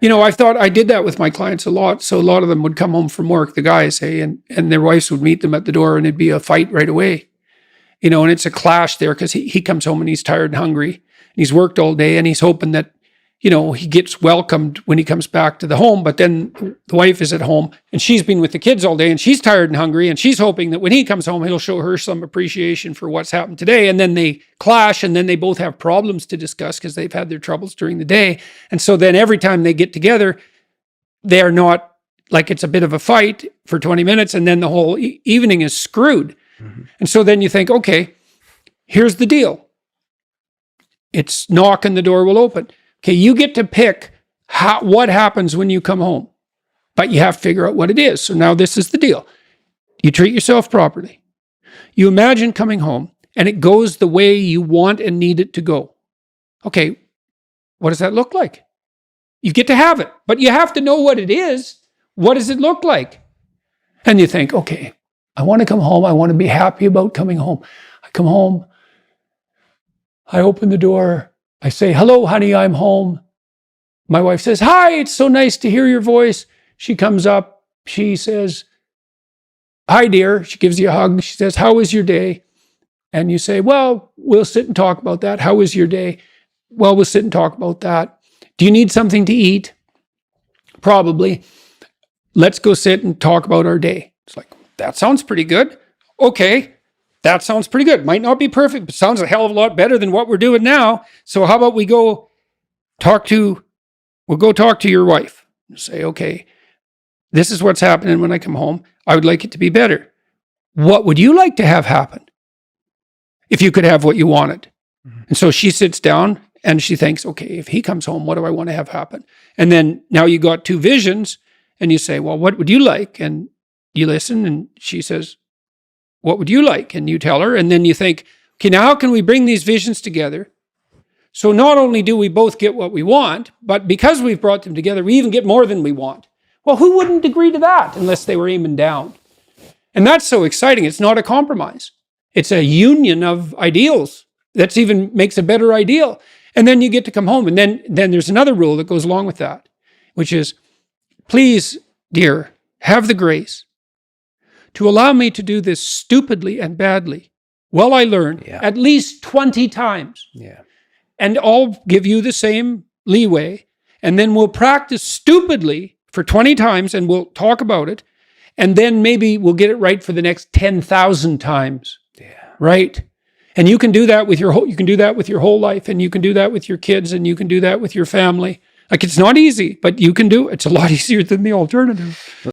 I did that with my clients a lot. So a lot of them would come home from work, the guys, hey, and their wives would meet them at the door and it'd be a fight right away. And it's a clash there because he comes home and he's tired and hungry and he's worked all day and he's hoping that, he gets welcomed when he comes back to the home. But then the wife is at home and she's been with the kids all day and she's tired and hungry and she's hoping that when he comes home, he'll show her some appreciation for what's happened today. And then they clash and then they both have problems to discuss because they've had their troubles during the day. And so then every time they get together, they're not like it's a bit of a fight for 20 minutes and then the whole evening is screwed. Mm-hmm. And so then you think, okay, here's the deal. It's knock and the door will open. Okay, you get to pick what happens when you come home, but you have to figure out what it is. So now this is the deal. You treat yourself properly. You imagine coming home and it goes the way you want and need it to go. Okay, what does that look like? You get to have it, but you have to know what it is. What does it look like? And you think, okay, I want to come home. I want to be happy about coming home. I come home. I open the door. I say, hello, honey, I'm home. My wife says, hi, it's so nice to hear your voice. She comes up. She says, hi, dear. She gives you a hug. She says, how was your day? And you say, well, we'll sit and talk about that. How was your day? Well, we'll sit and talk about that. Do you need something to eat? Probably. Let's go sit and talk about our day. It's like, that sounds pretty good. Okay. That sounds pretty good. Might not be perfect, but sounds a hell of a lot better than what we're doing now. So how about we'll go talk to your wife and say, okay, this is what's happening when I come home. I would like it to be better. What would you like to have happen if you could have what you wanted? Mm-hmm. And so she sits down and she thinks, okay, if he comes home, what do I want to have happen? And then now you got two visions and you say, well, what would you like? And you listen and she says, what would you like? And you tell her, and then you think, okay, now how can we bring these visions together? So not only do we both get what we want, but because we've brought them together, we even get more than we want. Well, who wouldn't agree to that unless they were aiming down? And that's so exciting. It's not a compromise. It's a union of ideals. That's even makes a better ideal. And then you get to come home. And then there's another rule that goes along with that, which is, please, dear, have the grace to allow me to do this stupidly and badly while I learn at least 20 times. Yeah. And I'll give you the same leeway. And then we'll practice stupidly for 20 times and we'll talk about it. And then maybe we'll get it right for the next 10,000 times. Yeah. Right? And you can do that with your whole life, and you can do that with your kids, and you can do that with your family. Like, it's not easy, but you can do it. It's a lot easier than the alternative.